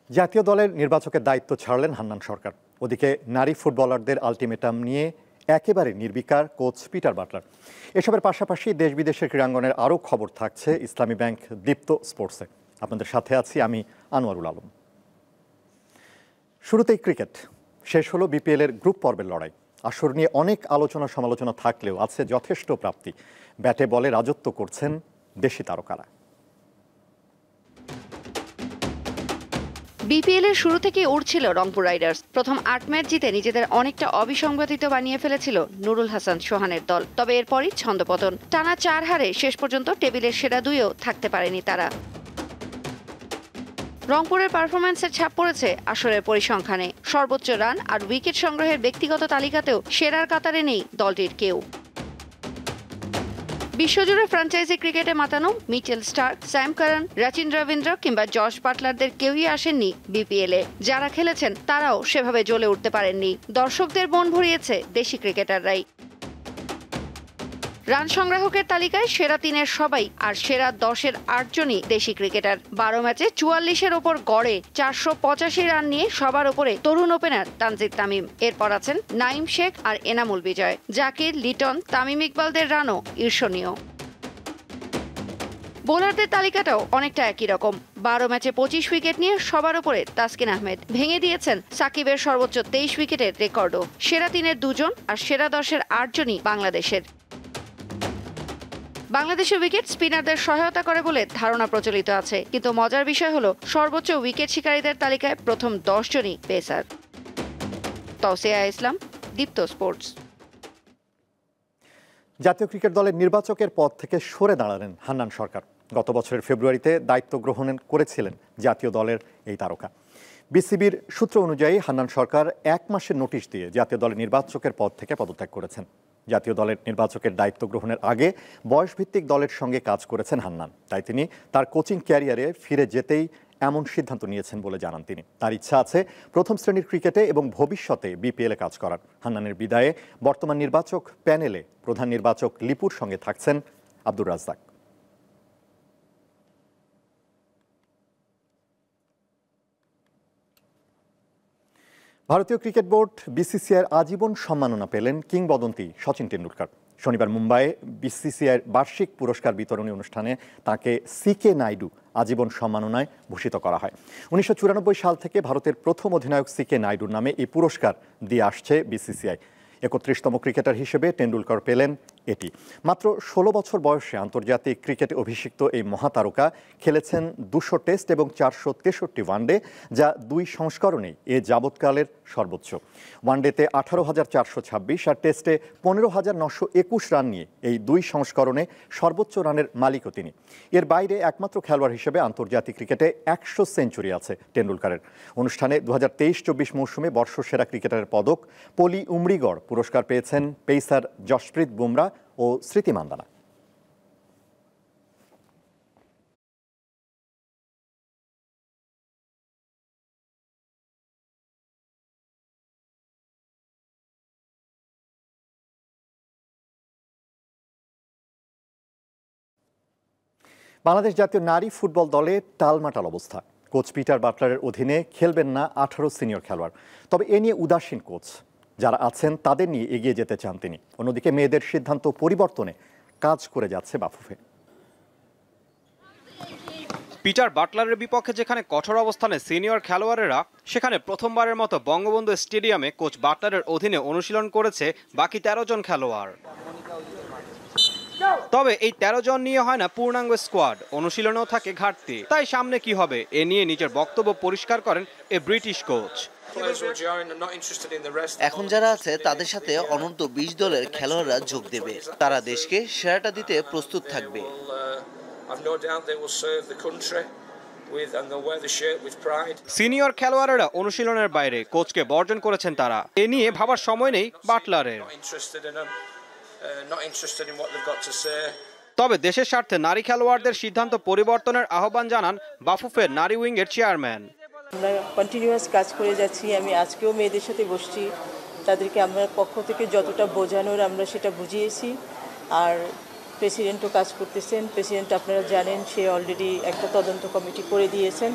জাতীয় দলের নির্বাচকের দায়িত্ব ছাড়লেন হান্নান সরকার। ওদিকে নারী ফুটবলারদের আলটিমেটাম নিয়ে একেবারে নির্বিকার কোচ পিটার বাটলার। এসবের পাশাপাশি দেশ বিদেশের ক্রীড়াঙ্গনের আরও খবর থাকছে ইসলামী ব্যাংক দীপ্ত স্পোর্টসে। আপনাদের সাথে আছি আমি আনোয়ারুল আলম। শুরুতেই ক্রিকেট। শেষ হলো বিপিএলের গ্রুপ পর্বের লড়াই। আসর নিয়ে অনেক আলোচনা সমালোচনা থাকলেও আছে যথেষ্ট প্রাপ্তি। ব্যাটে বলে রাজত্ব করছেন দেশি তারকারা। বিপিএল-এর শুরু থেকেই উড়ছিল রংপুর রাইডার্স। প্রথম ৮ ম্যাচ জিতে নিজেদের অনেকটা অবিসংবাদিত বানিয়ে ফেলেছিল নুরুল হাসান সোহানের দল। তবে এরপরই ছন্দপতন। টানা ৪ হারে শেষ পর্যন্ত টেবিলের সেরা দুইও থাকতে পারেনি তারা। রংপুরের পারফরম্যান্সের ছাপ পড়েছে আসরের পরিসংখ্যানে। সর্বোচ্চ রান আর উইকেট সংগ্রহের ব্যক্তিগত তালিকাতেও সেরার কাতারে নেই দলটির কেউ। বিশ্বজুড়ে ফ্র্যাঞ্চাইজি ক্রিকেটে মাতানো Mitchell Starc, Sam Curran, Rachin Ravindra কিংবা জশ বাটলারদের কেউই আসেননি বিপিএলে। যারা খেলেছেন তারাও সেভাবে জ্বলে উঠতে পারেননি। দর্শকদের মন ভরিয়েছে দেশি ক্রিকেটাররাই। রান সংগ্রাহকের তালিকায় সেরা ৩-এর সবাই আর সেরা ১০-এর ৮ জনই দেশি ক্রিকেটার। ১২ ম্যাচে ৪৪-এর ওপর গড়ে ৪৮৫ রান নিয়ে সবার ওপরে তরুণ ওপেনার তানজিদ তামিম। এরপর আছেন নাইম শেখ আর এনামুল বিজয়। জাকির, লিটন, তামিম ইকবালদের রানও ঈর্ষণীয়। বোলারদের তালিকাটাও অনেকটা একই রকম। ১২ ম্যাচে ২৫ উইকেট নিয়ে সবার ওপরে তাসকিন আহমেদ। ভেঙে দিয়েছেন সাকিবের সর্বোচ্চ ২৩ উইকেটের রেকর্ডও। সেরা ৩-এর ২ জন আর সেরা ১০-এর ৮ জনই বাংলাদেশের। বাংলাদেশের উইকেট স্পিনারদের সহায়তা করে বলে ধারণা প্রচলিত আছে, কিন্তু মজার বিষয় হলো সর্বোচ্চ উইকেট শিকারীদের তালিকায় প্রথম ১০ জনই পেসার। তৌসিয়া ইসলাম, দীপ্ত স্পোর্টস। জাতীয় ক্রিকেট দলের নির্বাচকের পদ থেকে সরে দাঁড়ালেন হান্নান সরকার। গত বছরের ফেব্রুয়ারিতে দায়িত্ব গ্রহণ করেছিলেন জাতীয় দলের এই তারকা। বিসিবির সূত্র অনুযায়ী হান্নান সরকার ১ মাসের নোটিশ দিয়ে জাতীয় দলের নির্বাচকের পদ থেকে পদত্যাগ করেছেন। জাতীয় দলের নির্বাচকের দায়িত্ব গ্রহণের আগে বয়সভিত্তিক দলের সঙ্গে কাজ করেছেন হান্নান। তাই তিনি তার কোচিং ক্যারিয়ারে ফিরে যেতেই এমন সিদ্ধান্ত নিয়েছেন বলে জানান তিনি। তার ইচ্ছা আছে প্রথম শ্রেণীর ক্রিকেটে এবং ভবিষ্যতে বিপিএলে কাজ করার। হান্নানের বিদায়ে বর্তমান নির্বাচক প্যানেলে প্রধান নির্বাচক লিপুর সঙ্গে থাকছেন আব্দুর রাজ্জাক। ভারতীয় ক্রিকেট বোর্ড বিসিসিআইয়ের আজীবন সম্মাননা পেলেন কিংবদন্তি সচিন টেন্ডুলকার। শনিবার মুম্বাইয়ে বিসিসিআইয়ের বার্ষিক পুরস্কার বিতরণী অনুষ্ঠানে তাকে সিকে নাইডু আজীবন সম্মাননায় ভূষিত করা হয়। ১৯৯৪ সাল থেকে ভারতের প্রথম অধিনায়ক সিকে নাইডুর নামে এই পুরস্কার দিয়ে আসছে বিসিসিআই। ৩১তম ক্রিকেটার হিসেবে টেন্ডুলকার পেলেন এটি। মাত্র ১৬ বছর বয়সে আন্তর্জাতিক ক্রিকেটে অভিষিক্ত এই মহাতারকা খেলেছেন ২০০ টেস্ট এবং ৪৬৩ ওয়ানডে, যা ২ সংস্করণেই এ যাবৎকালের সর্বোচ্চ। ওয়ানডেতে ১৮,৪২৬ আর টেস্টে ১৫,৯২১ রান নিয়ে এই ২ সংস্করণে সর্বোচ্চ রানের মালিকও তিনি। এর বাইরে একমাত্র খেলোয়াড় হিসেবে আন্তর্জাতিক ক্রিকেটে ১০০ সেঞ্চুরি আছে টেন্ডুলকারের। অনুষ্ঠানে ২০২৩-২৪ মৌসুমে বর্ষসেরা ক্রিকেটারের পদক পলি উমরিগড় পুরস্কার পেয়েছেন পেসার জশপ্রীত বুমরা ও স্মৃতি মান্দানা। বাংলাদেশ জাতীয় নারী ফুটবল দলে টালমাটাল অবস্থা। কোচ পিটার বাটলারের অধীনে খেলবেন না ১৮ সিনিয়র খেলোয়াড়। তবে এ নিয়ে উদাসীন কোচ। যারা আছেন তাদের নিয়ে এগিয়ে যেতে চান তিনি। অন্যদিকে মেয়েদের সিদ্ধান্ত পরিবর্তনে কাজ করে যাচ্ছে বাফুফে। পিটার বাটলারের বিপক্ষে যেখানে কঠোর অবস্থানে সিনিয়র খেলোয়াড়েরা, সেখানে প্রথমবারের মতো বঙ্গবন্ধু স্টেডিয়ামে কোচ বাটলারের অধীনে অনুশীলন করেছে বাকি ১৩ জন খেলোয়াড়। তবে এই ১৩ জন নিয়ে হয় না পূর্ণাঙ্গ স্কোয়াড, অনুশীলনেও থাকে ঘাটতি। তাই সামনে কি হবে এ নিয়ে নিজের বক্তব্য পরিষ্কার করেন এ ব্রিটিশ কোচ। এখন যারা আছে তাদের সাথে অনূর্ধ্ব ২০ দলের খেলোয়াড়রা যোগ দেবে। তারা দেশকে সেরাটা দিতে প্রস্তুত থাকবে। সিনিয়র খেলোয়াড়েরা অনুশীলনের বাইরে কোচকে বর্জন করেছেন তারা। এ নিয়ে ভাবার সময় নেই বাটলারের। তবে দেশের স্বার্থে নারী খেলোয়াড়দের সিদ্ধান্ত পরিবর্তনের আহ্বান জানান বাফুফের নারী উইংয়ের চেয়ারম্যান। আমরা কন্টিনিউয়াস কাজ করে যাচ্ছি। আমি আজকেও মেয়েদের সাথে বসছি, তাদেরকে আমরা পক্ষ থেকে যতটা বোঝানোর আমরা সেটা বুঝিয়েছি। আর প্রেসিডেন্টও কাজ করতেছেন। প্রেসিডেন্ট আপনারা জানেন সে অলরেডি একটা তদন্ত কমিটি করে দিয়েছেন।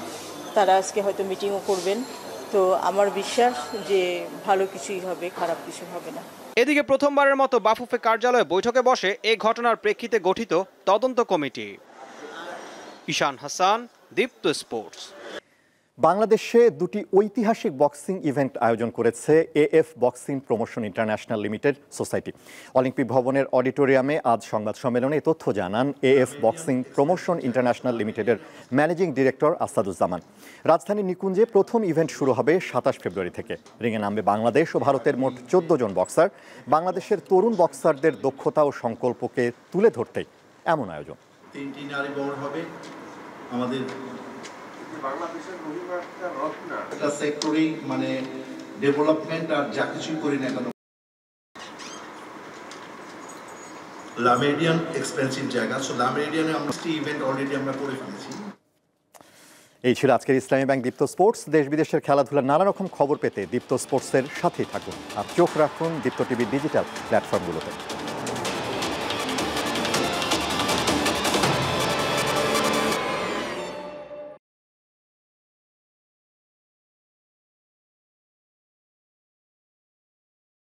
তারা আজকে হয়তো মিটিংও করবেন। তো আমার বিশ্বাস যে ভালো কিছুই হবে, খারাপ কিছু হবে না। এদিকে প্রথমবারের মতো বাফুফে কার্যালয়ে বৈঠকে বসে এই ঘটনার প্রেক্ষিতে গঠিত তদন্ত কমিটি। ঈশান হাসান, দীপ্ত স্পোর্টস। বাংলাদেশে দুটি ঐতিহাসিক বক্সিং ইভেন্ট আয়োজন করেছে AF boxing promotion international limited society. Olympic ভবনের অডিটোরিয়ামে আজ সংবাদ সম্মেলনে এ তথ্য জানান এএফ বক্সিং প্রমোশন ইন্টারন্যাশনাল লিমিটেডের ম্যানেজিং ডিরেক্টর আসাদুজ্জামান। রাজধানীর নিকুঞ্জে প্রথম ইভেন্ট শুরু হবে 27 ফেব্রুয়ারি থেকে। রিংয়ে নামবে বাংলাদেশ ও ভারতের মোট 14 জন বক্সার। বাংলাদেশের তরুণ বক্সারদের দক্ষতা ও সংকল্পকে তুলে ধরতেই এমন আয়োজন। 3টি নারী বোর্ড হবে আমাদের বাংলাদেশের রবিবারটা রথ না, এটা সেক্টরি মানে ডেভেলপমেন্ট আর যা কিছুই করি না কেন লামেডিয়ান এক্সপেন্সিভ জায়গা। সো লামেডিয়ানে আমরা ইভেন্ট অলরেডি আমরা করে ফেলেছি। এই ছিল আজকের ইসলামী ব্যাংক দীপ্ত স্পোর্টস। দেশ বিদেশের খেলাধুলার নানা রকম খবর পেতে দীপ্ত স্পোর্টসের সাথেই থাকুন আর চোখ রাখুন দীপ্ত টিভির ডিজিটাল প্ল্যাটফর্মগুলোতে।